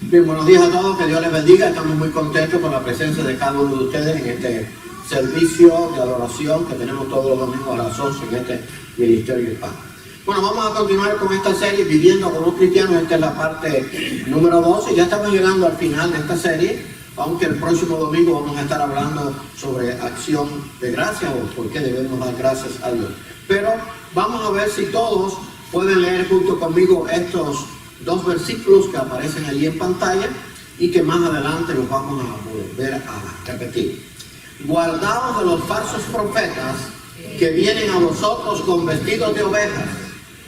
Bien, buenos días a todos, que Dios les bendiga. Estamos muy contentos con la presencia de cada uno de ustedes en este servicio de adoración que tenemos todos los domingos a las 11 en este Ministerio Hispano. Bueno, vamos a continuar con esta serie, Viviendo como Cristianos. Esta es la parte número 12 y ya estamos llegando al final de esta serie, aunque el próximo domingo vamos a estar hablando sobre acción de gracias o por qué debemos dar gracias a Dios. Pero vamos a ver si todos pueden leer junto conmigo estos dos versículos que aparecen allí en pantalla y que más adelante los vamos a volver a repetir. Guardaos de los falsos profetas que vienen a vosotros con vestidos de ovejas,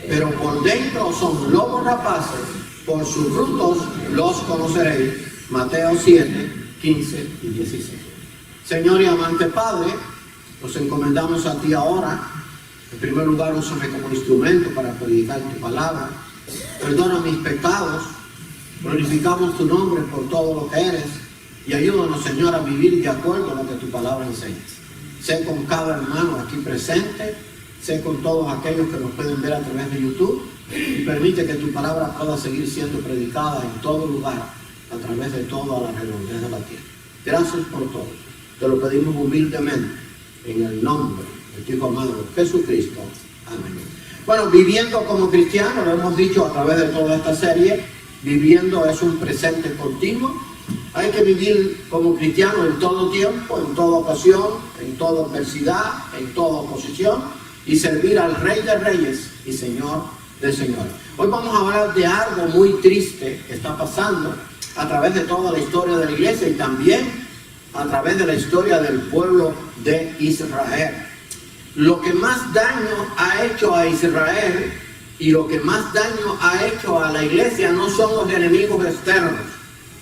pero por dentro son lobos rapaces, por sus frutos los conoceréis. Mateo 7, 15 y 16. Señor y amante Padre, nos encomendamos a ti ahora. En primer lugar, úsame como instrumento para predicar tu palabra. Perdona mis pecados, glorificamos tu nombre por todo lo que eres y ayúdanos, Señor, a vivir de acuerdo a lo que tu palabra enseña. Sé con cada hermano aquí presente, sé con todos aquellos que nos pueden ver a través de YouTube y permite que tu palabra pueda seguir siendo predicada en todo lugar, a través de toda la redondez de la tierra. Gracias por todo. Te lo pedimos humildemente en el nombre de tu Hijo amado Jesucristo. Amén. Bueno, viviendo como cristiano, lo hemos dicho a través de toda esta serie, viviendo es un presente continuo. Hay que vivir como cristiano en todo tiempo, en toda ocasión, en toda adversidad, en toda oposición y servir al Rey de Reyes y Señor de Señores. Hoy vamos a hablar de algo muy triste que está pasando a través de toda la historia de la iglesia y también a través de la historia del pueblo de Israel. Lo que más daño ha hecho a Israel y lo que más daño ha hecho a la iglesia no son los enemigos externos,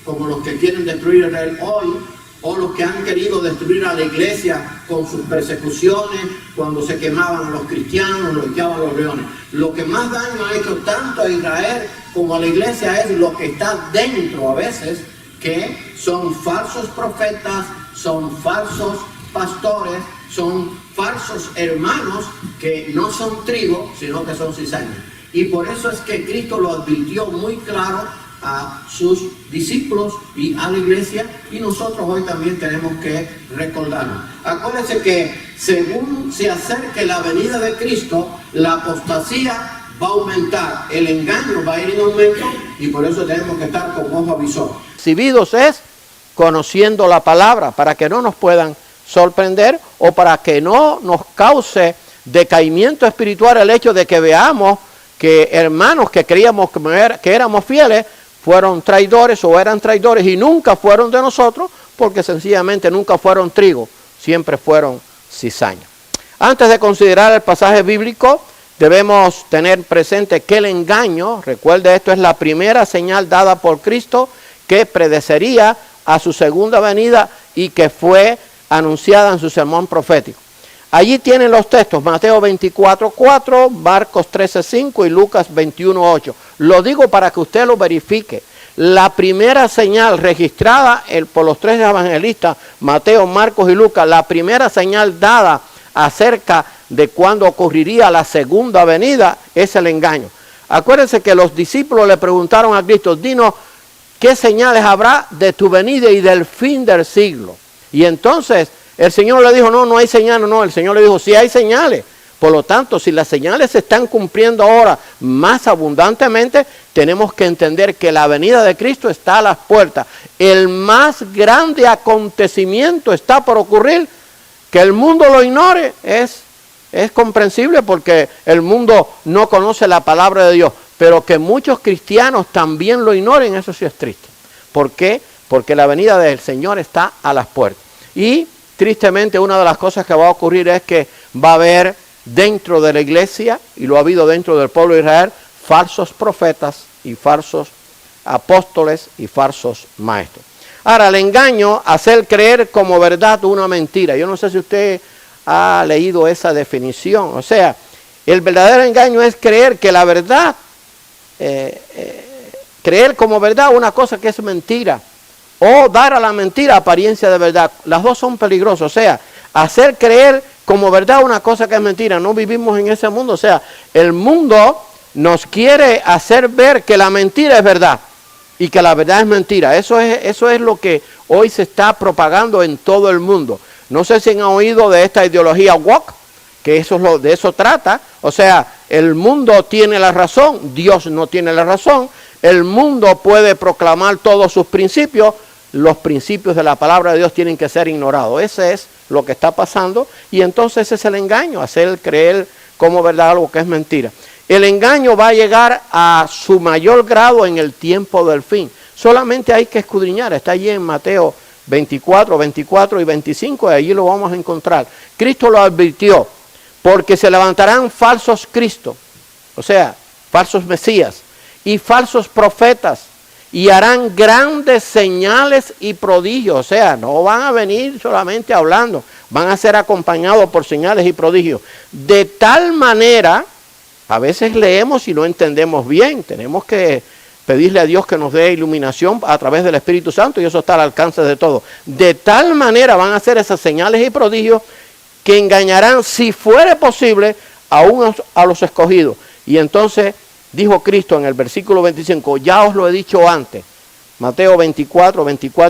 como los que quieren destruir a Israel hoy, o los que han querido destruir a la iglesia con sus persecuciones, cuando se quemaban a los cristianos, los echaban a los leones. Lo que más daño ha hecho tanto a Israel como a la iglesia es lo que está dentro a veces, que son falsos profetas, son falsos pastores, son falsos hermanos que no son trigo, sino que son cizaña. Y por eso es que Cristo lo advirtió muy claro a sus discípulos y a la iglesia, y nosotros hoy también tenemos que recordarlo. Acuérdense que según se acerque la venida de Cristo, la apostasía va a aumentar, el engaño va a ir en aumento, y por eso tenemos que estar con ojo avisor. Recibidos es conociendo la palabra, para que no nos puedan sorprender o para que no nos cause decaimiento espiritual el hecho de que veamos que hermanos que creíamos que éramos fieles fueron traidores o eran traidores y nunca fueron de nosotros, porque sencillamente nunca fueron trigo, siempre fueron cizaña. Antes de considerar el pasaje bíblico, debemos tener presente que el engaño, recuerde, esto es la primera señal dada por Cristo que predecería a su segunda venida y que fue anunciada en su sermón profético. Allí tienen los textos, Mateo 24:4, Marcos 13:5 y Lucas 21:8. Lo digo para que usted lo verifique. La primera señal registrada por los tres evangelistas, Mateo, Marcos y Lucas, la primera señal dada acerca de cuándo ocurriría la segunda venida es el engaño. Acuérdense que los discípulos le preguntaron a Cristo, dinos, ¿qué señales habrá de tu venida y del fin del siglo? Y entonces el Señor le dijo, no hay señales, no. El Señor le dijo, sí hay señales. Por lo tanto, si las señales se están cumpliendo ahora más abundantemente, tenemos que entender que la venida de Cristo está a las puertas. El más grande acontecimiento está por ocurrir. Que el mundo lo ignore es comprensible porque el mundo no conoce la palabra de Dios. Pero que muchos cristianos también lo ignoren, eso sí es triste. ¿Por qué? Porque la venida del Señor está a las puertas. Y tristemente una de las cosas que va a ocurrir es que va a haber dentro de la iglesia, y lo ha habido dentro del pueblo de Israel, falsos profetas y falsos apóstoles y falsos maestros. Ahora, el engaño, hacer creer como verdad una mentira. Yo no sé si usted ha leído esa definición. O sea, el verdadero engaño es creer que la verdad, creer como verdad una cosa que es mentira, o dar a la mentira apariencia de verdad. Las dos son peligrosas. O sea, hacer creer como verdad una cosa que es mentira. No vivimos en ese mundo. O sea, el mundo nos quiere hacer ver que la mentira es verdad. y que la verdad es mentira. Eso es lo que hoy se está propagando en todo el mundo. No sé si han oído de esta ideología woke, que de eso trata. O sea, el mundo tiene la razón, Dios no tiene la razón. El mundo puede proclamar todos sus principios, los principios de la palabra de Dios tienen que ser ignorados. Ese es lo que está pasando, y entonces ese es el engaño, hacer creer como verdad algo que es mentira. El engaño va a llegar a su mayor grado en el tiempo del fin. Solamente hay que escudriñar, está allí en Mateo 24 y 25, y allí lo vamos a encontrar. Cristo lo advirtió, porque se levantarán falsos cristos, o sea, falsos mesías, y falsos profetas, y harán grandes señales y prodigios. O sea, no van a venir solamente hablando, van a ser acompañados por señales y prodigios. De tal manera, a veces leemos y no entendemos bien, tenemos que pedirle a Dios que nos dé iluminación a través del Espíritu Santo, y eso está al alcance de todo. De tal manera van a hacer esas señales y prodigios que engañarán, si fuere posible, aún a los escogidos. Y entonces dijo Cristo en el versículo 25, ya os lo he dicho antes. Mateo 24 y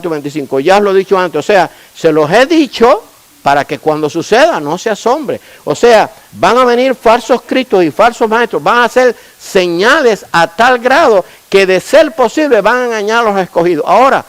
25, ya os lo he dicho antes. O sea, se los he dicho para que cuando suceda no se asombre. O sea, van a venir falsos cristos y falsos maestros, van a hacer señales a tal grado que, de ser posible, van a engañar a los escogidos. Ahora,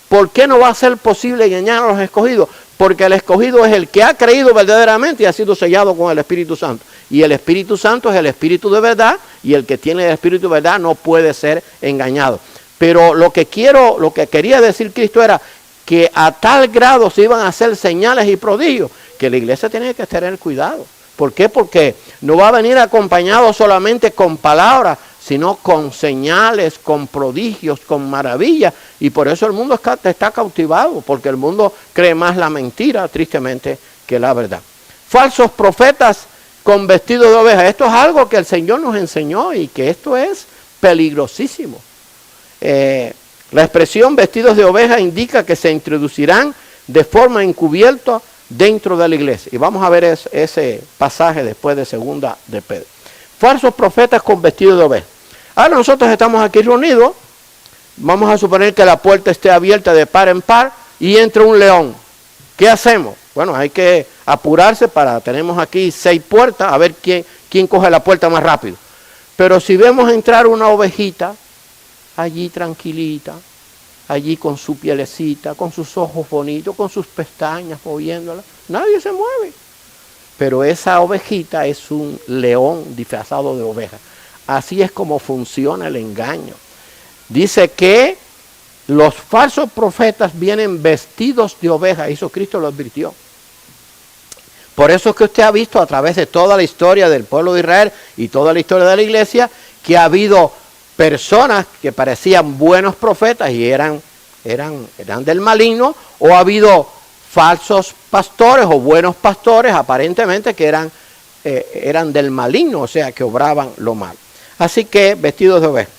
¿por qué no va a ser posible engañar a los escogidos? Porque el escogido es el que ha creído verdaderamente y ha sido sellado con el Espíritu Santo. Y el Espíritu Santo es el Espíritu de verdad, y el que tiene el Espíritu de verdad no puede ser engañado. Pero lo que quería decir Cristo era que a tal grado se iban a hacer señales y prodigios que la iglesia tiene que tener cuidado. ¿Por qué? Porque no va a venir acompañado solamente con palabras, sino con señales, con prodigios, con maravillas. Y por eso el mundo está cautivado, porque el mundo cree más la mentira, tristemente, que la verdad. Falsos profetas con vestidos de oveja. Esto es algo que el Señor nos enseñó, y que esto es peligrosísimo. La expresión vestidos de oveja indica que se introducirán de forma encubierta dentro de la iglesia. Y vamos a ver ese pasaje después de 2 de Pedro. Falsos profetas con vestidos de oveja. Ahora nosotros estamos aquí reunidos, vamos a suponer que la puerta esté abierta de par en par y entra un león. ¿Qué hacemos? Bueno, hay que apurarse tenemos aquí 6 puertas, a ver quién coge la puerta más rápido. Pero si vemos entrar una ovejita, allí tranquilita, allí con su pielecita, con sus ojos bonitos, con sus pestañas moviéndola, nadie se mueve. Pero esa ovejita es un león disfrazado de oveja. Así es como funciona el engaño. Dice que los falsos profetas vienen vestidos de oveja, eso Cristo lo advirtió. Por eso es que usted ha visto a través de toda la historia del pueblo de Israel y toda la historia de la iglesia, que ha habido personas que parecían buenos profetas y eran del maligno, o ha habido falsos pastores o buenos pastores aparentemente que eran del maligno, o sea, que obraban lo malo. Así que vestidos de oveja.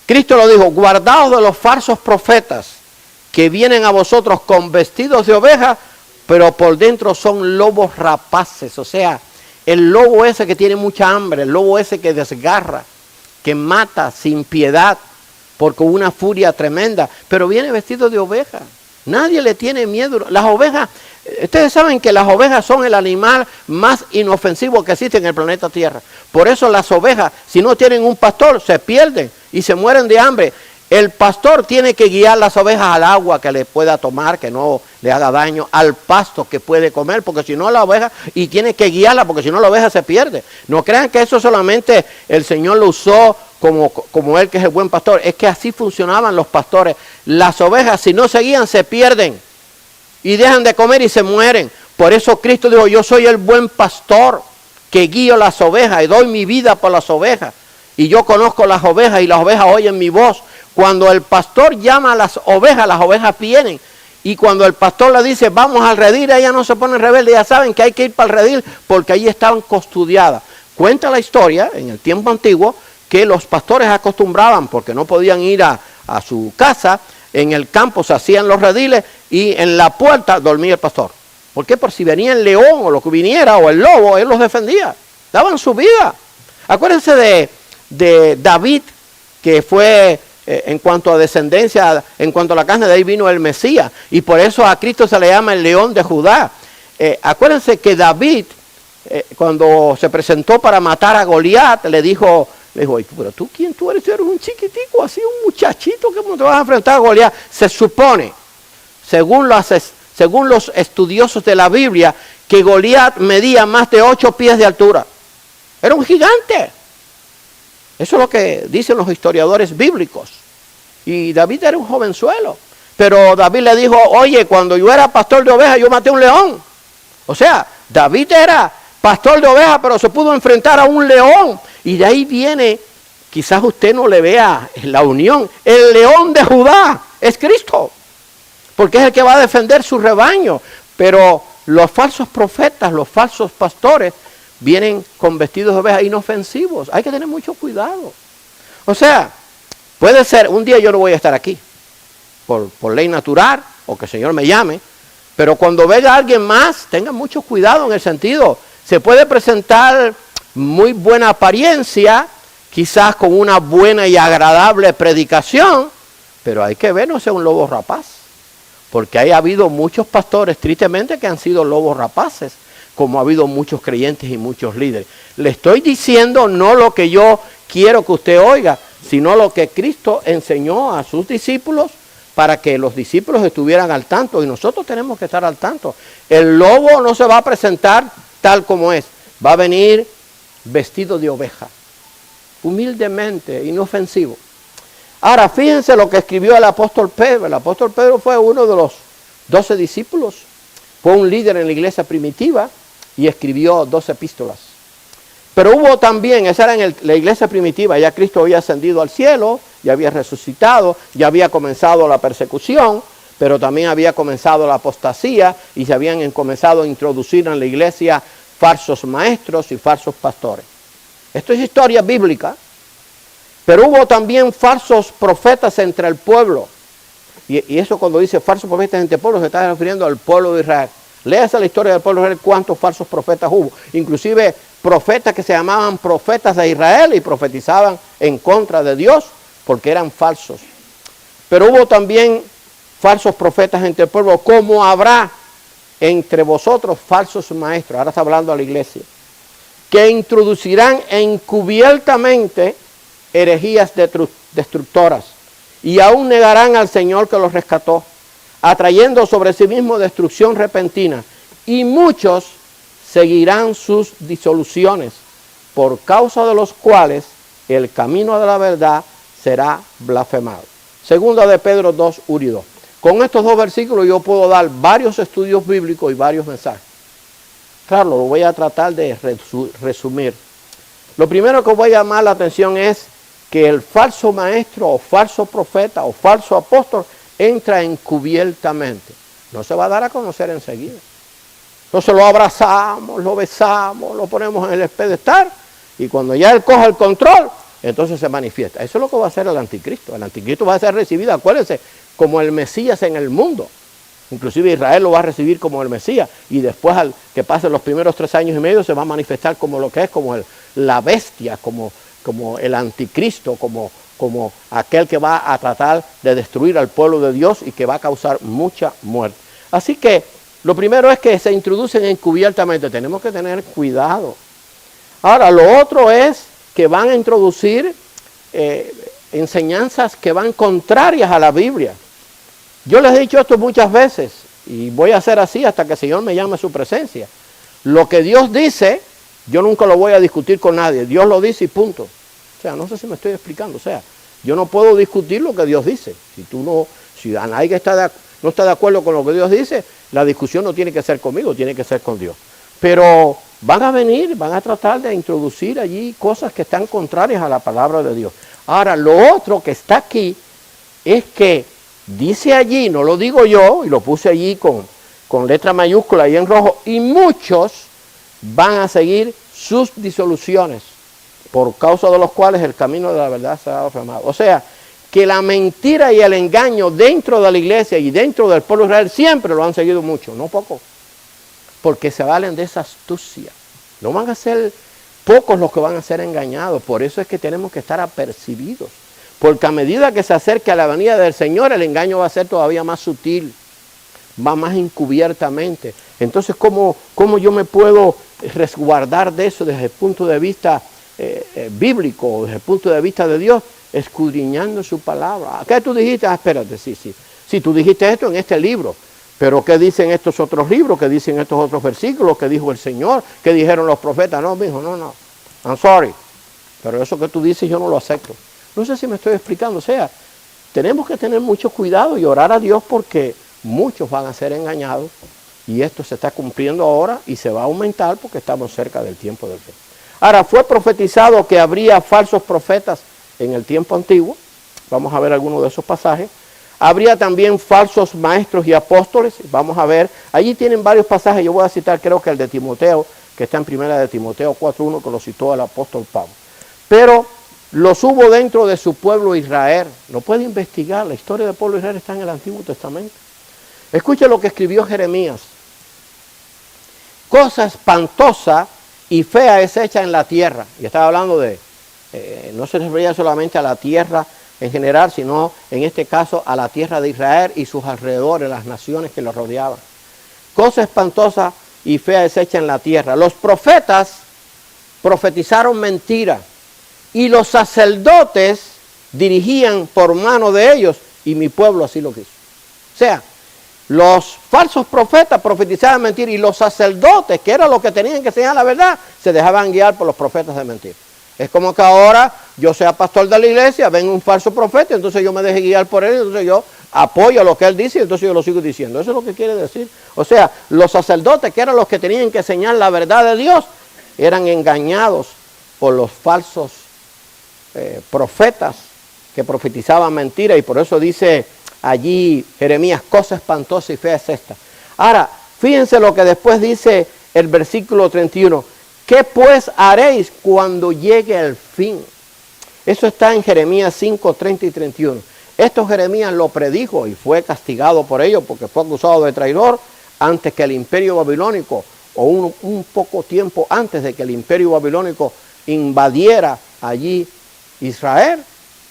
Cristo lo dijo, guardaos de los falsos profetas que vienen a vosotros con vestidos de oveja, pero por dentro son lobos rapaces. O sea, el lobo ese que tiene mucha hambre, el lobo ese que desgarra, que mata sin piedad, porque una furia tremenda, pero viene vestido de oveja. Nadie le tiene miedo. Las ovejas, ustedes saben que las ovejas son el animal más inofensivo que existe en el planeta Tierra. Por eso las ovejas, si no tienen un pastor, se pierden y se mueren de hambre. El pastor tiene que guiar las ovejas al agua que le pueda tomar, que no le haga daño, al pasto que puede comer, porque si no la oveja, y tiene que guiarla, porque si no la oveja se pierde. No crean que eso solamente el Señor lo usó como él, que es el buen pastor. Es que así funcionaban los pastores. Las ovejas, si no se guían, se pierden y dejan de comer y se mueren. Por eso Cristo dijo, yo soy el buen pastor que guío las ovejas y doy mi vida por las ovejas. Y yo conozco las ovejas y las ovejas oyen mi voz. Cuando el pastor llama a las ovejas vienen. Y cuando el pastor le dice, vamos al redil, ellas no se ponen rebeldes, ya saben que hay que ir para el redil porque allí estaban custodiadas. Cuenta la historia, en el tiempo antiguo, que los pastores acostumbraban, porque no podían ir a su casa, en el campo se hacían los rediles y en la puerta dormía el pastor. ¿Por qué? Por si venía el león o lo que viniera o el lobo, él los defendía, daban su vida. Acuérdense de David, que fue en cuanto a descendencia, en cuanto a la carne, de ahí vino el Mesías. Y por eso a Cristo se le llama el León de Judá. Acuérdense que David, cuando se presentó para matar a Goliat, le dijo, pero tú, ¿quién tú eres? Tú eres un chiquitico, así un muchachito, ¿cómo te vas a enfrentar a Goliat? Se supone, según los estudiosos de la Biblia, que Goliat medía más de 8 pies de altura. Era un gigante. Eso es lo que dicen los historiadores bíblicos. Y David era un jovenzuelo. Pero David le dijo, oye, cuando yo era pastor de ovejas, yo maté a un león. O sea, David era pastor de ovejas, pero se pudo enfrentar a un león. Y de ahí viene, quizás usted no le vea la unión, el León de Judá es Cristo. Porque es el que va a defender su rebaño. Pero los falsos profetas, los falsos pastores, vienen con vestidos de oveja inofensivos. Hay que tener mucho cuidado. O sea, puede ser, un día yo no voy a estar aquí, por ley natural, o que el Señor me llame, pero cuando venga alguien más, tengan mucho cuidado en el sentido, se puede presentar muy buena apariencia, quizás con una buena y agradable predicación, pero hay que ver, no sea un lobo rapaz, porque ha habido muchos pastores, tristemente, que han sido lobos rapaces, como ha habido muchos creyentes y muchos líderes. Le estoy diciendo no lo que yo quiero que usted oiga, sino lo que Cristo enseñó a sus discípulos para que los discípulos estuvieran al tanto, y nosotros tenemos que estar al tanto. El lobo no se va a presentar tal como es, va a venir vestido de oveja, humildemente, inofensivo. Ahora, fíjense lo que escribió el apóstol Pedro. El apóstol Pedro fue uno de los 12 discípulos, fue un líder en la iglesia primitiva, y escribió 2 epístolas. Pero hubo también, esa era en la iglesia primitiva, ya Cristo había ascendido al cielo, ya había resucitado, ya había comenzado la persecución, pero también había comenzado la apostasía y se habían comenzado a introducir en la iglesia falsos maestros y falsos pastores. Esto es historia bíblica, pero hubo también falsos profetas entre el pueblo. Y eso cuando dice falsos profetas entre el pueblo, se está refiriendo al pueblo de Israel. Léase la historia del pueblo de Israel, cuántos falsos profetas hubo. Inclusive profetas que se llamaban profetas de Israel y profetizaban en contra de Dios porque eran falsos. Pero hubo también falsos profetas entre el pueblo, como habrá entre vosotros falsos maestros, ahora está hablando a la iglesia, que introducirán encubiertamente herejías destructoras y aún negarán al Señor que los rescató, atrayendo sobre sí mismo destrucción repentina, y muchos seguirán sus disoluciones, por causa de los cuales el camino de la verdad será blasfemado. Segunda de Pedro 2, 1 y 2. Con estos 2 versículos yo puedo dar varios estudios bíblicos y varios mensajes. Claro, lo voy a tratar de resumir. Lo primero que voy a llamar la atención es que el falso maestro o falso profeta o falso apóstol entra encubiertamente. No se va a dar a conocer enseguida. Entonces lo abrazamos, lo besamos, lo ponemos en el pedestal y cuando ya él coja el control, entonces se manifiesta. Eso es lo que va a hacer el anticristo. El anticristo va a ser recibido, acuérdense, como el Mesías en el mundo. Inclusive Israel lo va a recibir como el Mesías y después al que pasen los primeros 3 años y medio se va a manifestar como lo que es, como la bestia, como el anticristo, como aquel que va a tratar de destruir al pueblo de Dios y que va a causar mucha muerte. Así que lo primero es que se introducen encubiertamente, tenemos que tener cuidado. Ahora, lo otro es que van a introducir enseñanzas que van contrarias a la Biblia. Yo les he dicho esto muchas veces y voy a hacer así hasta que el Señor me llame a su presencia. Lo que Dios dice, yo nunca lo voy a discutir con nadie. Dios lo dice y punto. O sea, no sé si me estoy explicando. O sea, yo no puedo discutir lo que Dios dice. Si a nadie no está de acuerdo con lo que Dios dice, la discusión no tiene que ser conmigo, tiene que ser con Dios. Pero van a tratar de introducir allí cosas que están contrarias a la palabra de Dios. Ahora, lo otro que está aquí es que dice allí, no lo digo yo, y lo puse allí con letra mayúscula y en rojo, y muchos van a seguir sus disoluciones, por causa de los cuales el camino de la verdad será blasfemado. O sea, que la mentira y el engaño dentro de la iglesia y dentro del pueblo de Israel siempre lo han seguido mucho, no poco, porque se valen de esa astucia. No van a ser pocos los que van a ser engañados, por eso es que tenemos que estar apercibidos, porque a medida que se acerque a la venida del Señor, el engaño va a ser todavía más sutil, va más encubiertamente. Entonces, ¿cómo yo me puedo resguardar de eso desde el punto de vista bíblico, desde el punto de vista de Dios? Escudriñando su palabra. ¿Qué tú dijiste? Espérate, sí, tú dijiste esto en este libro, pero ¿qué dicen estos otros libros? ¿Qué dicen estos otros versículos? ¿Qué dijo el Señor? ¿Qué dijeron los profetas? No, mijo, no, I'm sorry, pero eso que tú dices yo no lo acepto. No sé si me estoy explicando. O sea, tenemos que tener mucho cuidado y orar a Dios, porque muchos van a ser engañados, y esto se está cumpliendo ahora y se va a aumentar porque estamos cerca del tiempo del fin. Ahora, fue profetizado que habría falsos profetas en el tiempo antiguo. Vamos a ver algunos de esos pasajes. Habría también falsos maestros y apóstoles. Vamos a ver, allí tienen varios pasajes. Yo voy a citar, creo que el de Timoteo, que está en primera de Timoteo 4:1, que lo citó el apóstol Pablo. Pero los hubo dentro de su pueblo Israel. Lo puede investigar, la historia del pueblo Israel está en el Antiguo Testamento. Escuche lo que escribió Jeremías. Cosa espantosa y fea es hecha en la tierra. Y estaba hablando de, no se refería solamente a la tierra en general, sino en este caso a la tierra de Israel y sus alrededores, las naciones que lo rodeaban. Cosa espantosa y fea es hecha en la tierra. Los profetas profetizaron mentira, y los sacerdotes dirigían por mano de ellos, y mi pueblo así lo quiso. O sea, los falsos profetas profetizaban mentira, y los sacerdotes, que era lo que tenían que enseñar la verdad, se dejaban guiar por los profetas de mentira. Es como que ahora yo sea pastor de la iglesia, venga un falso profeta, entonces yo me deje guiar por él, entonces yo apoyo lo que él dice, y entonces yo lo sigo diciendo. Eso es lo que quiere decir. O sea, los sacerdotes, que eran los que tenían que enseñar la verdad de Dios, eran engañados por los falsos profetas que profetizaban mentira, y por eso dice allí Jeremías, cosa espantosa y fea es esta. Ahora, fíjense lo que después dice el versículo 31. ¿Qué pues haréis cuando llegue el fin? Eso está en Jeremías 5, 30 y 31. Esto Jeremías lo predijo y fue castigado por ello, porque fue acusado de traidor antes que el imperio babilónico, o un poco tiempo antes de que el imperio babilónico invadiera allí Israel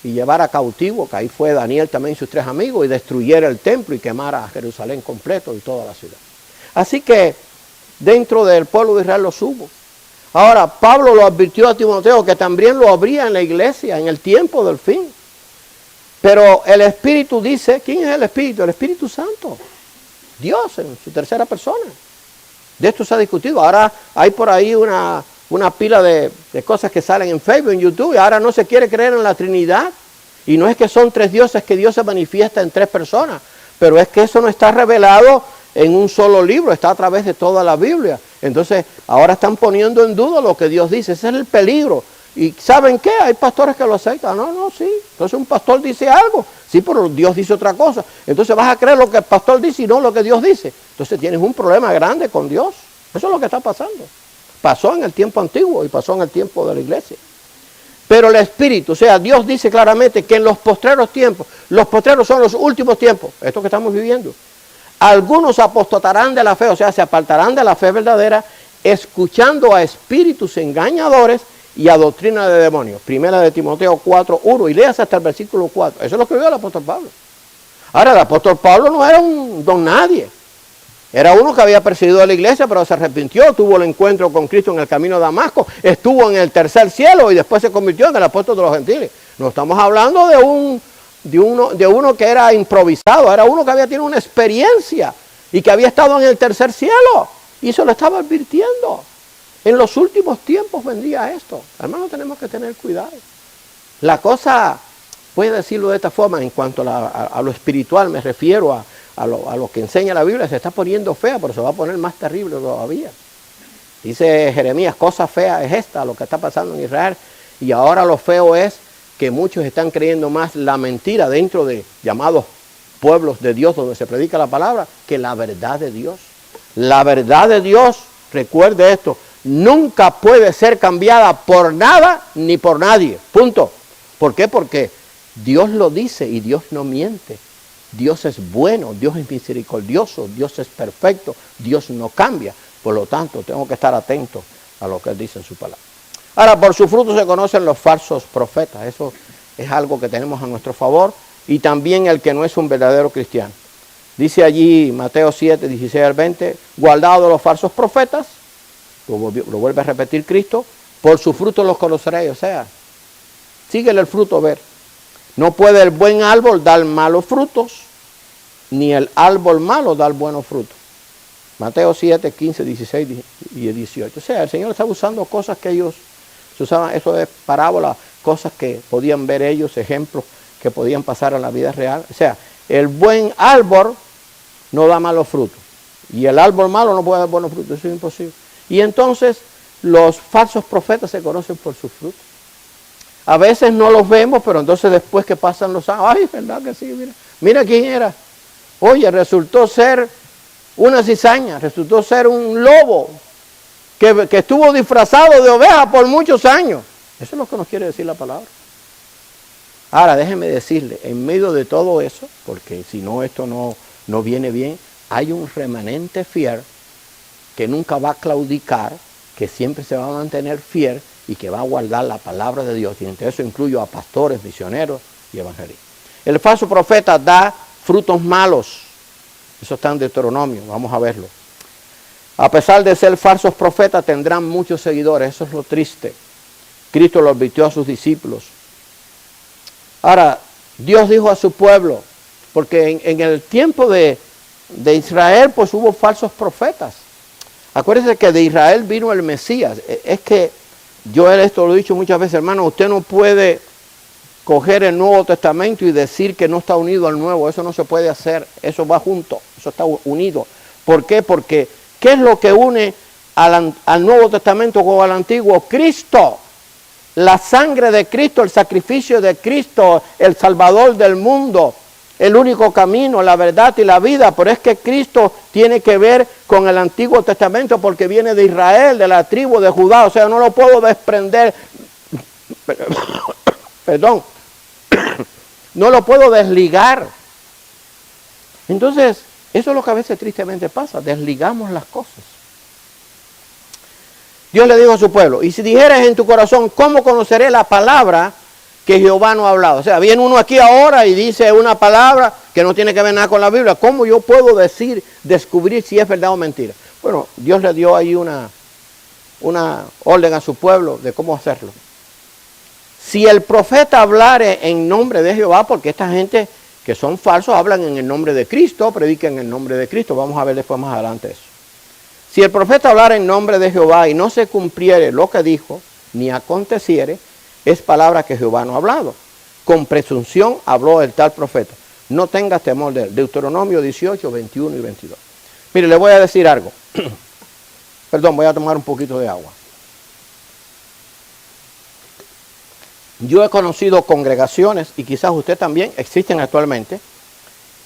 y llevara cautivo, que ahí fue Daniel también y sus 3 amigos, y destruyera el templo y quemara a Jerusalén completo y toda la ciudad. Así que dentro del pueblo de Israel los hubo. Ahora, Pablo lo advirtió a Timoteo que también lo habría en la iglesia en el tiempo del fin. Pero el Espíritu dice, ¿quién es el Espíritu? El Espíritu Santo, Dios en su tercera persona. De esto se ha discutido. Ahora hay por ahí una pila de cosas que salen en Facebook, en YouTube, y ahora no se quiere creer en la Trinidad. Y no es que son 3 dioses, que Dios se manifiesta en 3 personas, pero es que eso no está revelado en un solo libro, está a través de toda la Biblia. Entonces, ahora están poniendo en duda lo que Dios dice. Ese es el peligro. ¿Y saben qué? Hay pastores que lo aceptan. No, sí. Entonces un pastor dice algo, sí, pero Dios dice otra cosa. Entonces vas a creer lo que el pastor dice y no lo que Dios dice. Entonces tienes un problema grande con Dios. Eso es lo que está pasando. Pasó en el tiempo antiguo y pasó en el tiempo de la iglesia. Pero el Espíritu, o sea, Dios dice claramente que en los postreros tiempos, los postreros son los últimos tiempos, esto que estamos viviendo, algunos apostatarán de la fe, o sea, se apartarán de la fe verdadera, escuchando a espíritus engañadores y a doctrina de demonios. Primera de Timoteo 4:1, y leas hasta el versículo 4. Eso es lo que vio el apóstol Pablo. Ahora, el apóstol Pablo no era un don nadie. Era uno que había perseguido a la iglesia, pero se arrepintió, tuvo el encuentro con Cristo en el camino de Damasco, estuvo en el tercer cielo y después se convirtió en el apóstol de los gentiles. No estamos hablando de uno que era improvisado, era uno que había tenido una experiencia y que había estado en el tercer cielo y se lo estaba advirtiendo. En los últimos tiempos vendría esto. Hermanos, tenemos que tener cuidado. La cosa, voy a decirlo de esta forma, en cuanto a lo espiritual, me refiero a lo que enseña la Biblia, se está poniendo fea, pero se va a poner más terrible todavía. Dice Jeremías, cosa fea es esta, lo que está pasando en Israel. Y ahora lo feo es que muchos están creyendo más la mentira dentro de llamados pueblos de Dios, donde se predica la palabra, que la verdad de Dios. La verdad de Dios, recuerde esto, nunca puede ser cambiada por nada ni por nadie. Punto. ¿Por qué? Porque Dios lo dice y Dios no miente. Dios es bueno, Dios es misericordioso, Dios es perfecto, Dios no cambia. Por lo tanto, tengo que estar atento a lo que Él dice en su palabra. Ahora, por su fruto se conocen los falsos profetas. Eso es algo que tenemos a nuestro favor, y también el que no es un verdadero cristiano. Dice allí Mateo 7, 16 al 20, guardado de los falsos profetas, lo vuelve a repetir Cristo, por su fruto los conoceréis, o sea, síguele el fruto a ver. No puede el buen árbol dar malos frutos, ni el árbol malo dar buenos frutos. Mateo 7, 15, 16 y 18. O sea, el Señor está usando cosas que ellos se usaban, eso es parábola, cosas que podían ver ellos, ejemplos que podían pasar en la vida real. O sea, el buen árbol no da malos frutos, y el árbol malo no puede dar buenos frutos, eso es imposible. Y entonces los falsos profetas se conocen por sus frutos. A veces no los vemos, pero entonces después que pasan los años, ay, ¿verdad que sí? Mira quién era. Oye, resultó ser una cizaña, resultó ser un lobo que estuvo disfrazado de oveja por muchos años. Eso es lo que nos quiere decir la palabra. Ahora, déjeme decirle, en medio de todo eso, porque si no esto no viene bien, hay un remanente fiel que nunca va a claudicar, que siempre se va a mantener fiel y que va a guardar la palabra de Dios. Y entre eso incluyo a pastores, misioneros y evangelistas. El falso profeta da frutos malos. Eso está en Deuteronomio, vamos a verlo. A pesar de ser falsos profetas, tendrán muchos seguidores. Eso es lo triste. Cristo lo advirtió a sus discípulos. Ahora, Dios dijo a su pueblo, porque en el tiempo de Israel, pues hubo falsos profetas. Acuérdense que de Israel vino el Mesías. Es que yo esto lo he dicho muchas veces, hermano, usted no puede coger el Nuevo Testamento y decir que no está unido al Nuevo. Eso no se puede hacer, eso va junto, eso está unido. ¿Por qué? Porque ¿qué es lo que une al Nuevo Testamento con al Antiguo? Cristo. La sangre de Cristo, el sacrificio de Cristo, el Salvador del mundo, el único camino, la verdad y la vida. Pero es que Cristo tiene que ver con el Antiguo Testamento porque viene de Israel, de la tribu de Judá. O sea, no lo puedo desprender, perdón, no lo puedo desligar. Entonces, eso es lo que a veces tristemente pasa, desligamos las cosas. Dios le dijo a su pueblo, y si dijeres en tu corazón, ¿cómo conoceré la palabra que Jehová no ha hablado? O sea, viene uno aquí ahora y dice una palabra que no tiene que ver nada con la Biblia. ¿Cómo yo puedo descubrir si es verdad o mentira? Bueno, Dios le dio ahí una orden a su pueblo de cómo hacerlo. Si el profeta hablare en nombre de Jehová, porque esta gente que son falsos hablan en el nombre de Cristo, predican en el nombre de Cristo. Vamos a ver después más adelante eso. Si el profeta hablara en nombre de Jehová y no se cumpliere lo que dijo, ni aconteciere, es palabra que Jehová no ha hablado. Con presunción habló el tal profeta. No tengas temor de él. Deuteronomio 18, 21 y 22. Mire, le voy a decir algo. Perdón, voy a tomar un poquito de agua. Yo he conocido congregaciones, y quizás usted también, existen actualmente,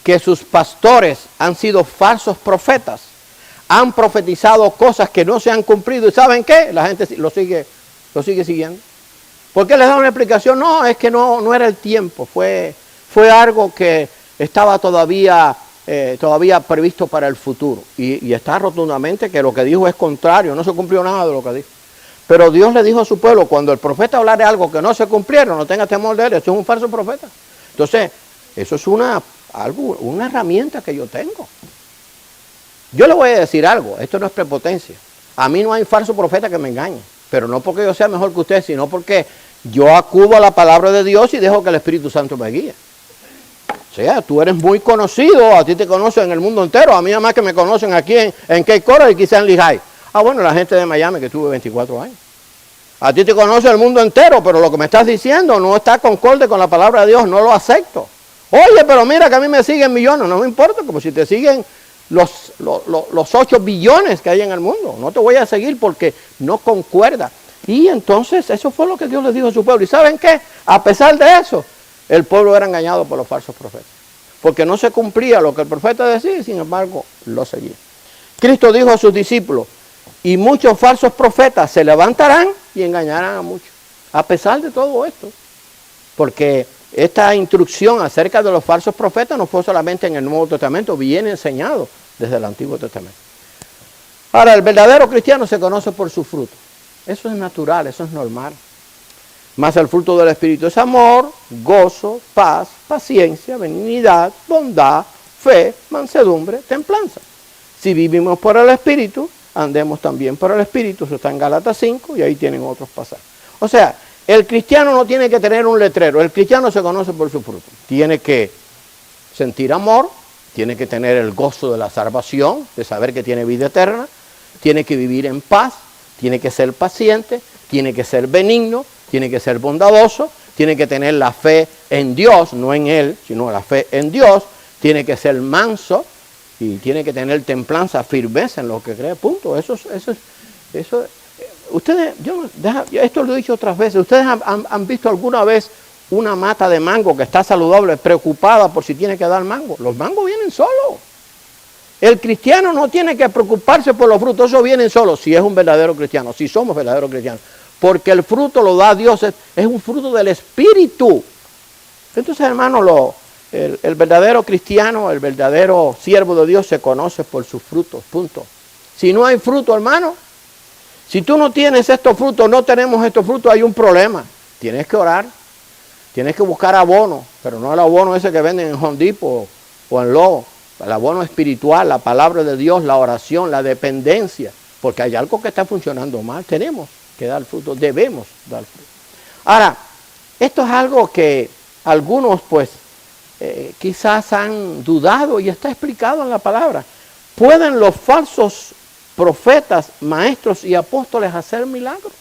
que sus pastores han sido falsos profetas. Han profetizado cosas que no se han cumplido. ¿Y saben qué? La gente lo sigue siguiendo. ¿Por qué les da una explicación? No, es que no era el tiempo. Fue algo que estaba todavía previsto para el futuro. Y está rotundamente que lo que dijo es contrario. No se cumplió nada de lo que dijo. Pero Dios le dijo a su pueblo, cuando el profeta hablare algo que no se cumplieron, no tenga temor de él. Eso es un falso profeta. Entonces, eso es una herramienta que yo tengo. Yo le voy a decir algo, esto no es prepotencia. A mí no hay falso profeta que me engañe, pero no porque yo sea mejor que usted, sino porque yo acudo a la palabra de Dios y dejo que el Espíritu Santo me guíe. O sea, tú eres muy conocido, a ti te conocen en el mundo entero, a mí nada más que me conocen aquí en Cape Coral y quizá en Lehigh. Ah, bueno, la gente de Miami que tuve 24 años. A ti te conoce el mundo entero, pero lo que me estás diciendo no está concorde con la palabra de Dios, no lo acepto. Oye, pero mira que a mí me siguen millones, no me importa, como si te siguen los 8 billones que hay en el mundo. No te voy a seguir porque no concuerda. Y entonces eso fue lo que Dios les dijo a su pueblo. ¿Y saben qué? A pesar de eso, el pueblo era engañado por los falsos profetas. Porque no se cumplía lo que el profeta decía y sin embargo lo seguía. Cristo dijo a sus discípulos, y muchos falsos profetas se levantarán y engañarán a muchos. A pesar de todo esto. Porque esta instrucción acerca de los falsos profetas no fue solamente en el Nuevo Testamento, viene enseñado desde el Antiguo Testamento. Ahora, el verdadero cristiano se conoce por su fruto. Eso es natural, eso es normal. Mas el fruto del Espíritu es amor, gozo, paz, paciencia, benignidad, bondad, fe, mansedumbre, templanza. Si vivimos por el Espíritu, andemos también por el Espíritu. Eso está en Gálatas 5 y ahí tienen otros pasajes. O sea, el cristiano no tiene que tener un letrero. El cristiano se conoce por su fruto. Tiene que sentir amor, tiene que tener el gozo de la salvación, de saber que tiene vida eterna, tiene que vivir en paz, tiene que ser paciente, tiene que ser benigno, tiene que ser bondadoso, tiene que tener la fe en Dios, no en Él, sino la fe en Dios, tiene que ser manso y tiene que tener templanza, firmeza en lo que cree, punto. Eso. Ustedes, esto lo he dicho otras veces, ustedes han visto alguna vez una mata de mango que está saludable, preocupada por si tiene que dar mango. Los mangos vienen solos. El cristiano no tiene que preocuparse por los frutos, esos vienen solos, si es un verdadero cristiano, si somos verdaderos cristianos. Porque el fruto lo da Dios, es un fruto del Espíritu. Entonces, hermano, el verdadero cristiano, el verdadero siervo de Dios se conoce por sus frutos, punto. Si no hay fruto, hermano, si tú no tienes estos frutos, no tenemos estos frutos, hay un problema. Tienes que orar, tienes que buscar abono, pero no el abono ese que venden en Home Depot o en Lowe's. El abono espiritual, la palabra de Dios, la oración, la dependencia, porque hay algo que está funcionando mal. Tenemos que dar fruto, debemos dar fruto. Ahora, esto es algo que algunos pues quizás han dudado y está explicado en la palabra. ¿Pueden los falsos profetas, maestros y apóstoles hacer milagros?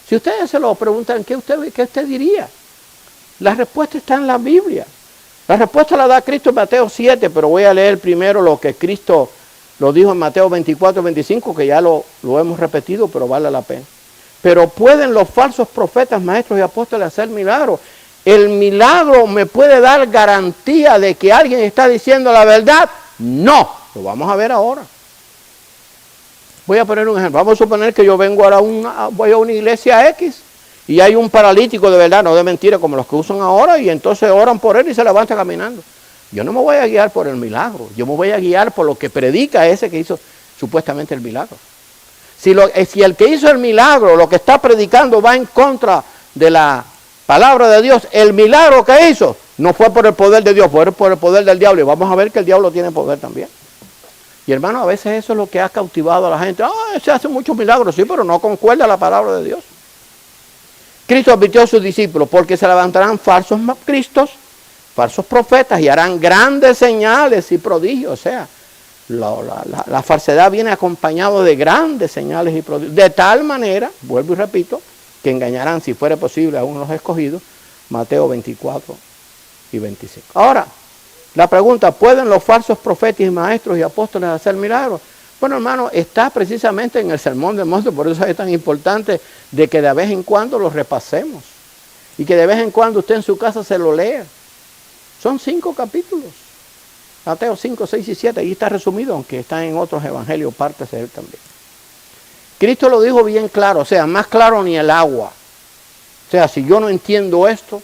Si ustedes se lo preguntan, ¿qué usted diría? La respuesta está en la Biblia. La respuesta la da Cristo en Mateo 7, pero voy a leer primero lo que Cristo lo dijo en Mateo 24, 25, que ya lo hemos repetido, pero vale la pena. Pero ¿pueden los falsos profetas, maestros y apóstoles hacer milagros? ¿El milagro me puede dar garantía de que alguien está diciendo la verdad? No, lo vamos a ver ahora. Voy a poner un ejemplo. Vamos a suponer que yo vengo voy a una iglesia X y hay un paralítico de verdad, no de mentira como los que usan ahora, y entonces oran por él y se levanta caminando. Yo no me voy a guiar por el milagro, yo me voy a guiar por lo que predica ese que hizo supuestamente el milagro. Si el que hizo el milagro, lo que está predicando va en contra de la palabra de Dios, el milagro que hizo no fue por el poder de Dios, fue por el poder del diablo, y vamos a ver que el diablo tiene poder también. Y hermano, a veces eso es lo que ha cautivado a la gente. Se hacen muchos milagros, sí, pero no concuerda la palabra de Dios. Cristo advirtió a sus discípulos, porque se levantarán falsos cristos, falsos profetas, y harán grandes señales y prodigios. O sea, la falsedad viene acompañado de grandes señales y prodigios. De tal manera, vuelvo y repito, que engañarán, si fuera posible, a unos escogidos. Mateo 24 y 25. Ahora, la pregunta, ¿pueden los falsos profetas y maestros y apóstoles hacer milagros? Bueno, hermano, está precisamente en el Sermón del Monte, por eso es tan importante de que de vez en cuando lo repasemos y que de vez en cuando usted en su casa se lo lea. Son 5 capítulos, Mateo 5, 6 y 7, ahí está resumido, aunque está en otros evangelios, partes de él también. Cristo lo dijo bien claro, o sea, más claro ni el agua. O sea, si yo no entiendo esto,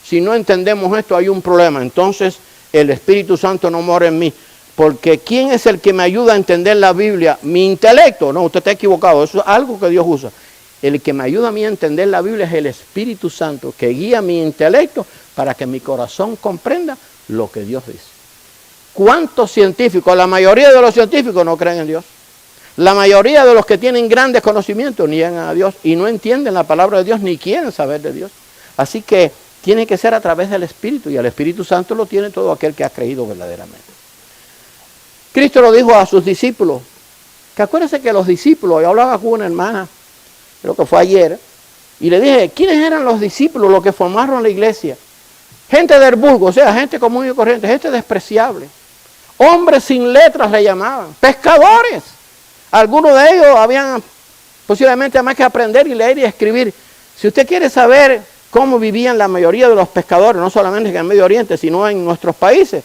si no entendemos esto, hay un problema. Entonces, el Espíritu Santo no mora en mí. Porque ¿quién es el que me ayuda a entender la Biblia? ¿Mi intelecto? No, usted está equivocado. Eso es algo que Dios usa. El que me ayuda a mí a entender la Biblia es el Espíritu Santo, que guía mi intelecto para que mi corazón comprenda lo que Dios dice. ¿Cuántos científicos? La mayoría de los científicos no creen en Dios. La mayoría de los que tienen grandes conocimientos niegan a Dios y no entienden la palabra de Dios ni quieren saber de Dios. Así que tiene que ser a través del Espíritu, y el Espíritu Santo lo tiene todo aquel que ha creído verdaderamente. Cristo lo dijo a sus discípulos, que acuérdense que los discípulos, yo hablaba con una hermana, creo que fue ayer, y le dije, ¿quiénes eran los discípulos, los que formaron la iglesia? Gente del vulgo, o sea, gente común y corriente, gente despreciable. Hombres sin letras le llamaban, pescadores. Algunos de ellos habían posiblemente más que aprender y leer y escribir. Si usted quiere saber cómo vivían la mayoría de los pescadores, no solamente en el Medio Oriente, sino en nuestros países,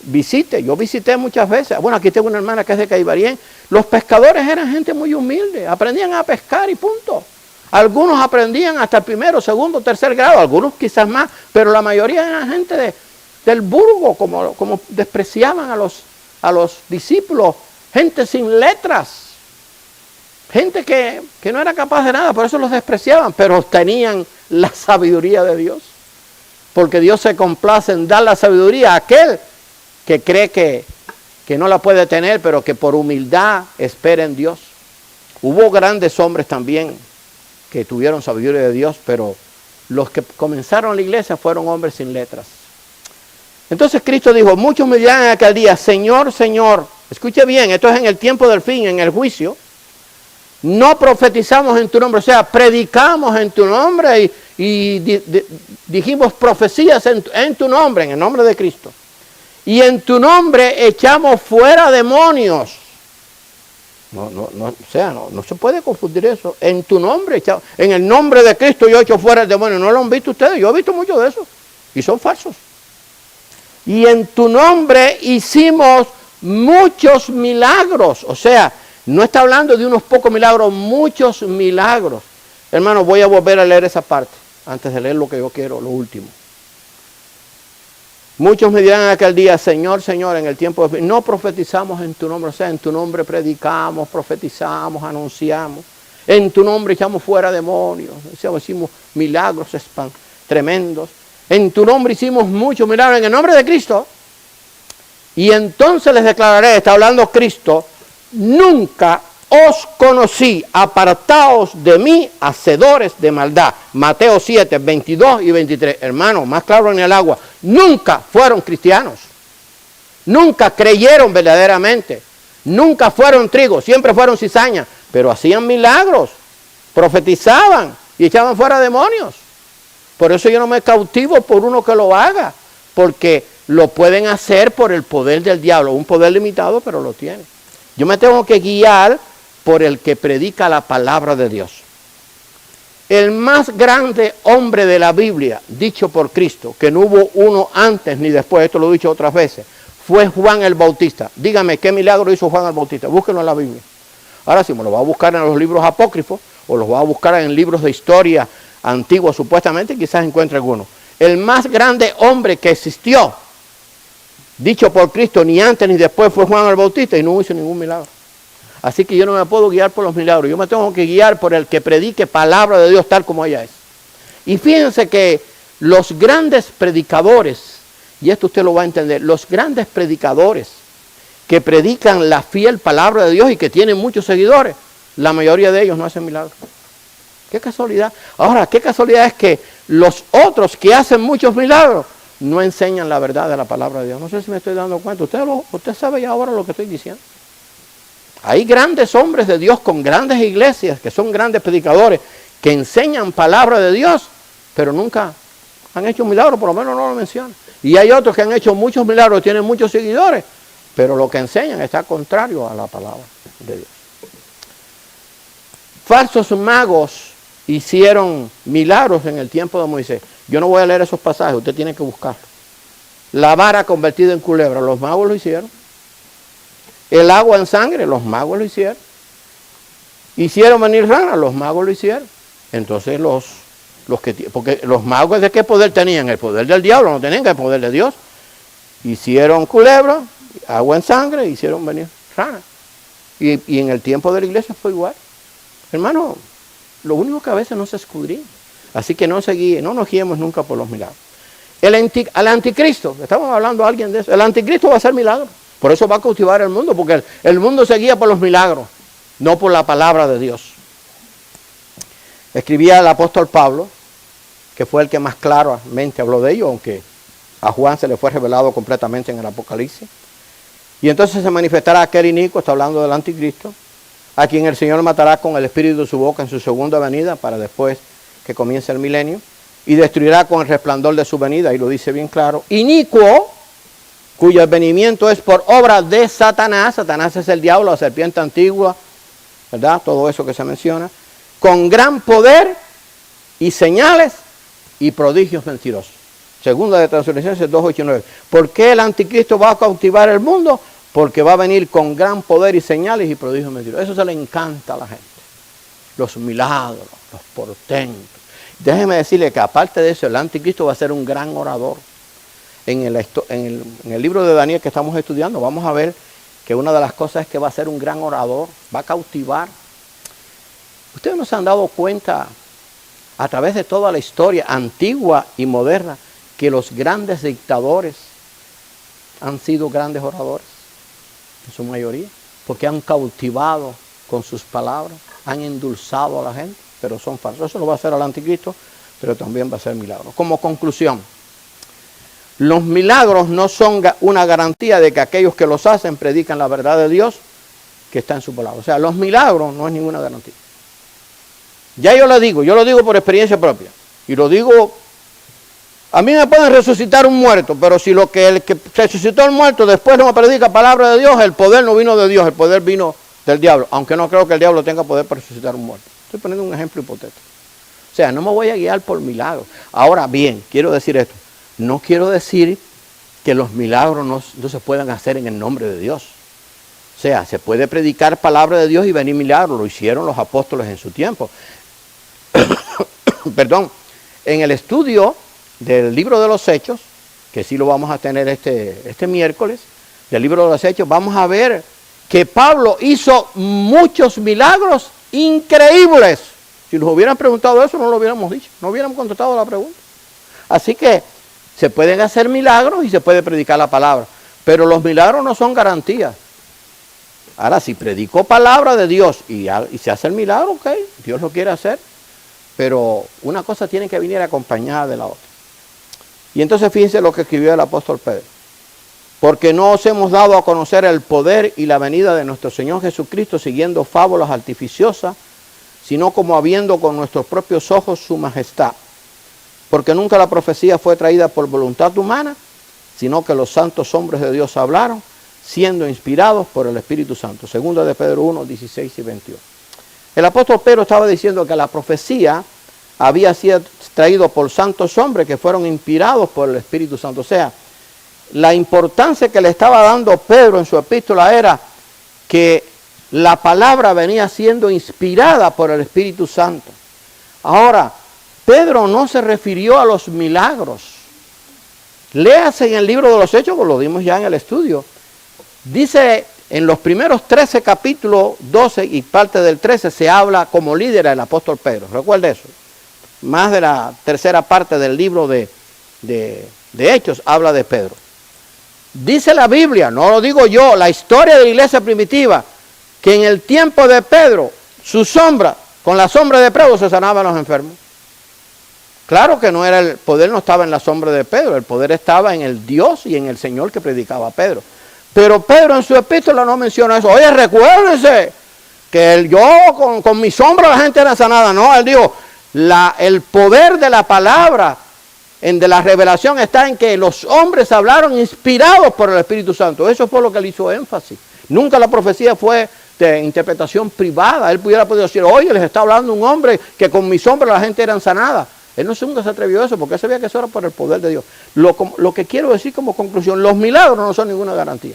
visite. Yo visité muchas veces. Bueno, aquí tengo una hermana que es de Caibarien. Los pescadores eran gente muy humilde, aprendían a pescar y punto. Algunos aprendían hasta el 1º, 2º, 3er grado, algunos quizás más, pero la mayoría eran gente del vulgo, como despreciaban a los discípulos, gente sin letras, gente que no era capaz de nada, por eso los despreciaban, pero tenían la sabiduría de Dios. Porque Dios se complace en dar la sabiduría a aquel que cree que no la puede tener, pero que por humildad espera en Dios. Hubo grandes hombres también que tuvieron sabiduría de Dios, pero los que comenzaron la iglesia fueron hombres sin letras. Entonces Cristo dijo, muchos me dirán en aquel día, Señor, Señor. Escuche bien, esto es en el tiempo del fin, en el juicio. No profetizamos en tu nombre, o sea, predicamos en tu nombre y dijimos profecías en tu nombre, en el nombre de Cristo. Y en tu nombre echamos fuera demonios. No se puede confundir eso. En tu nombre, en el nombre de Cristo yo echo fuera el demonio. ¿No lo han visto ustedes? Yo he visto mucho de eso. Y son falsos. Y en tu nombre hicimos muchos milagros. O sea, no está hablando de unos pocos milagros, muchos milagros. Hermano, voy a volver a leer esa parte, antes de leer lo que yo quiero, lo último. Muchos me dirán en aquel día, Señor, Señor, en el tiempo de... No profetizamos en tu nombre, o sea, en tu nombre predicamos, profetizamos, anunciamos. En tu nombre echamos fuera demonios, o sea, hicimos milagros tremendos. En tu nombre hicimos muchos milagros, en el nombre de Cristo. Y entonces les declararé, está hablando Cristo, nunca os conocí, apartaos de mí, hacedores de maldad. Mateo 7, 22 y 23. Hermano, más claro en el agua. Nunca fueron cristianos. Nunca creyeron verdaderamente. Nunca fueron trigo, siempre fueron cizaña. Pero hacían milagros, profetizaban y echaban fuera demonios. Por eso yo no me cautivo por uno que lo haga. Porque lo pueden hacer por el poder del diablo. Un poder limitado, pero lo tienen. Yo me tengo que guiar por el que predica la palabra de Dios. El más grande hombre de la Biblia, dicho por Cristo, que no hubo uno antes ni después, esto lo he dicho otras veces, fue Juan el Bautista. Dígame, ¿qué milagro hizo Juan el Bautista? Búsquenlo en la Biblia. Ahora sí, me lo va a buscar en los libros apócrifos, o los va a buscar en libros de historia antiguos, supuestamente, quizás encuentre alguno. El más grande hombre que existió, dicho por Cristo, ni antes ni después, fue Juan el Bautista, y no hizo ningún milagro. Así que yo no me puedo guiar por los milagros, yo me tengo que guiar por el que predique palabra de Dios tal como ella es. Y fíjense que los grandes predicadores, y esto usted lo va a entender, los grandes predicadores que predican la fiel palabra de Dios y que tienen muchos seguidores, la mayoría de ellos no hacen milagros. Qué casualidad. Ahora, qué casualidad es que los otros que hacen muchos milagros no enseñan la verdad de la palabra de Dios. No sé si me estoy dando cuenta. Usted sabe ya ahora lo que estoy diciendo. Hay grandes hombres de Dios con grandes iglesias que son grandes predicadores que enseñan palabra de Dios, pero nunca han hecho un milagro, por lo menos no lo mencionan. Y hay otros que han hecho muchos milagros, tienen muchos seguidores, pero lo que enseñan está contrario a la palabra de Dios. Falsos magos hicieron milagros en el tiempo de Moisés. Yo no voy a leer esos pasajes, usted tiene que buscarlo. La vara convertida en culebra, los magos lo hicieron. El agua en sangre, los magos lo hicieron. Hicieron venir ranas, los magos lo hicieron. Entonces porque los magos, ¿de qué poder tenían? El poder del diablo, no tenían el poder de Dios. Hicieron culebra, agua en sangre, hicieron venir ranas. Y en el tiempo de la iglesia fue igual. Hermano, lo único que a veces no se escudriña. Así que no nos guiemos nunca por los milagros. Al anticristo, estamos hablando a alguien de eso, el anticristo va a hacer milagros. Por eso va a cautivar el mundo, porque el mundo se guía por los milagros, no por la palabra de Dios. Escribía el apóstol Pablo, que fue el que más claramente habló de ello, aunque a Juan se le fue revelado completamente en el Apocalipsis. Y entonces se manifestará aquel inicuo, está hablando del anticristo, a quien el Señor matará con el espíritu de su boca en su segunda venida, para después que comience el milenio, y destruirá con el resplandor de su venida, y lo dice bien claro, inicuo, cuyo advenimiento es por obra de Satanás. Satanás es el diablo, la serpiente antigua, ¿verdad? Todo eso que se menciona, con gran poder y señales y prodigios mentirosos. Segunda de Tesalonicenses 2:8-9. ¿Por qué el anticristo va a cautivar el mundo? Porque va a venir con gran poder y señales y prodigios mentirosos. Eso se le encanta a la gente. Los milagros, los portentos. Déjeme decirle que aparte de eso, el anticristo va a ser un gran orador. En el libro de Daniel que estamos estudiando, vamos a ver que una de las cosas es que va a ser un gran orador, va a cautivar. Ustedes no se han dado cuenta a través de toda la historia antigua y moderna, que los grandes dictadores han sido grandes oradores, en su mayoría, porque han cautivado con sus palabras, han endulzado a la gente, pero son falsos. Eso lo va a hacer el anticristo, pero también va a ser milagro. Como conclusión, los milagros no son una garantía de que aquellos que los hacen predican la verdad de Dios que está en su palabra. O sea, los milagros no es ninguna garantía. Ya yo lo digo por experiencia propia. Y lo digo, a mí me pueden resucitar un muerto, pero si el que resucitó el muerto después no me predica palabra de Dios, el poder no vino de Dios, el poder vino del diablo. Aunque no creo que el diablo tenga poder para resucitar un muerto. Estoy poniendo un ejemplo hipotético. O sea, no me voy a guiar por milagros. Ahora bien, quiero decir esto. No quiero decir que los milagros no se puedan hacer en el nombre de Dios. O sea, se puede predicar palabra de Dios y venir milagros. Lo hicieron los apóstoles en su tiempo. Perdón. En el estudio del libro de los Hechos, que sí lo vamos a tener este miércoles, del libro de los Hechos, vamos a ver que Pablo hizo muchos milagros increíbles. Si nos hubieran preguntado eso, no lo hubiéramos dicho, no hubiéramos contestado la pregunta. Así que se pueden hacer milagros y se puede predicar la palabra, pero los milagros no son garantías. Ahora, si predicó palabra de Dios y se hace el milagro, ok, Dios lo quiere hacer, pero una cosa tiene que venir acompañada de la otra. Y entonces fíjense lo que escribió el apóstol Pedro. Porque no os hemos dado a conocer el poder y la venida de nuestro Señor Jesucristo siguiendo fábulas artificiosas, sino como habiendo con nuestros propios ojos su majestad. Porque nunca la profecía fue traída por voluntad humana, sino que los santos hombres de Dios hablaron, siendo inspirados por el Espíritu Santo. Segunda de Pedro 1, 16 y 21. El apóstol Pedro estaba diciendo que la profecía había sido traída por santos hombres que fueron inspirados por el Espíritu Santo. O sea, la importancia que le estaba dando Pedro en su epístola era que la palabra venía siendo inspirada por el Espíritu Santo. Ahora, Pedro no se refirió a los milagros. Léase en el libro de los Hechos, lo dimos ya en el estudio. Dice, en los primeros 13 capítulos, 12 y parte del 13, se habla como líder el apóstol Pedro. Recuerde eso. Más de la tercera parte del libro de Hechos habla de Pedro. Dice la Biblia, no lo digo yo, la historia de la iglesia primitiva, que en el tiempo de Pedro, su sombra, con la sombra de Pedro se sanaban los enfermos. Claro que no era el poder, no estaba en la sombra de Pedro, el poder estaba en el Dios y en el Señor que predicaba a Pedro. Pero Pedro en su epístola no menciona eso. Oye, recuérdense que yo con mi sombra la gente era sanada. No, él dijo, el poder de la palabra, de la revelación, está en que los hombres hablaron inspirados por el Espíritu Santo. Eso fue lo que él hizo énfasis. Nunca la profecía fue de interpretación privada. Él pudiera poder decir, oye, les está hablando un hombre que con mi sombra la gente era sanada. Él nunca se atrevió a eso porque él sabía que eso era por el poder de Dios. Lo que quiero decir como conclusión, los milagros no son ninguna garantía.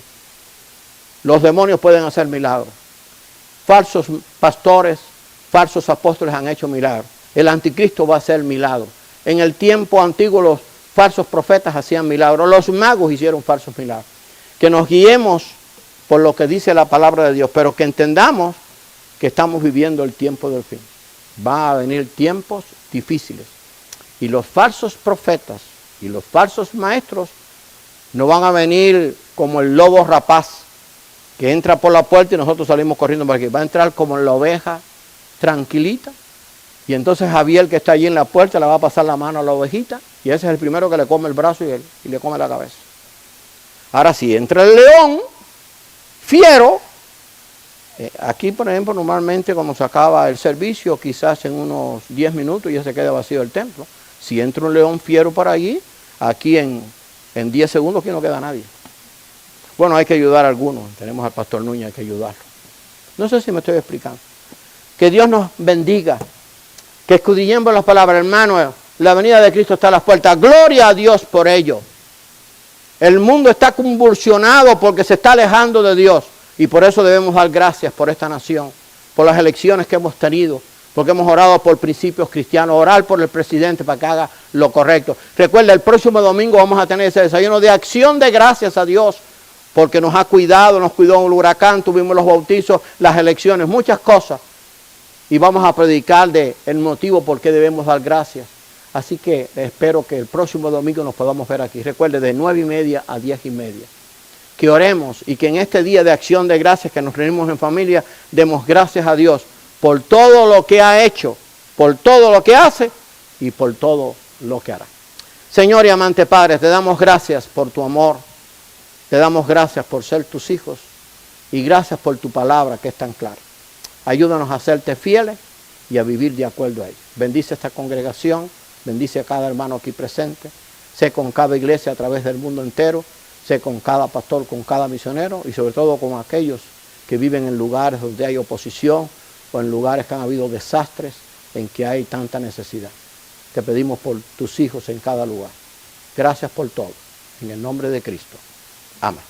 Los demonios pueden hacer milagros. Falsos pastores, falsos apóstoles han hecho milagros. El anticristo va a hacer milagros. En el tiempo antiguo los falsos profetas hacían milagros. Los magos hicieron falsos milagros. Que nos guiemos por lo que dice la palabra de Dios, pero que entendamos que estamos viviendo el tiempo del fin. Van a venir tiempos difíciles. Y los falsos profetas y los falsos maestros no van a venir como el lobo rapaz que entra por la puerta y nosotros salimos corriendo por aquí. Va a entrar como la oveja tranquilita. Y entonces Javier, que está allí en la puerta, le va a pasar la mano a la ovejita. Y ese es el primero que le come el brazo y le come la cabeza. Ahora sí, entra el león fiero. Aquí, por ejemplo, normalmente cuando se acaba el servicio, quizás en unos 10 minutos ya se queda vacío el templo. Si entra un león fiero por allí, aquí en 10 segundos aquí no queda nadie. Bueno, hay que ayudar a algunos. Tenemos al pastor Núñez, hay que ayudarlo. No sé si me estoy explicando. Que Dios nos bendiga. Que escudriñemos las palabras, hermano. La venida de Cristo está a las puertas. Gloria a Dios por ello. El mundo está convulsionado porque se está alejando de Dios. Y por eso debemos dar gracias por esta nación, por las elecciones que hemos tenido, porque hemos orado por principios cristianos, orar por el presidente para que haga lo correcto. Recuerda, el próximo domingo vamos a tener ese desayuno de acción de gracias a Dios, porque nos ha cuidado, nos cuidó en el huracán, tuvimos los bautizos, las elecciones, muchas cosas. y vamos a predicar de el motivo por qué debemos dar gracias. Así que espero que el próximo domingo nos podamos ver aquí. Recuerde, de 9:30 a 10:30. Que oremos y que en este día de acción de gracias que nos reunimos en familia, demos gracias a Dios por todo lo que ha hecho, por todo lo que hace y por todo lo que hará. Señor y amante Padre, te damos gracias por tu amor, te damos gracias por ser tus hijos y gracias por tu palabra que es tan clara. Ayúdanos a serte fieles y a vivir de acuerdo a ella. Bendice esta congregación, bendice a cada hermano aquí presente, sé con cada iglesia a través del mundo entero, sé con cada pastor, con cada misionero y sobre todo con aquellos que viven en lugares donde hay oposición o en lugares que han habido desastres en que hay tanta necesidad. Te pedimos por tus hijos en cada lugar. Gracias por todo. En el nombre de Cristo. Amén.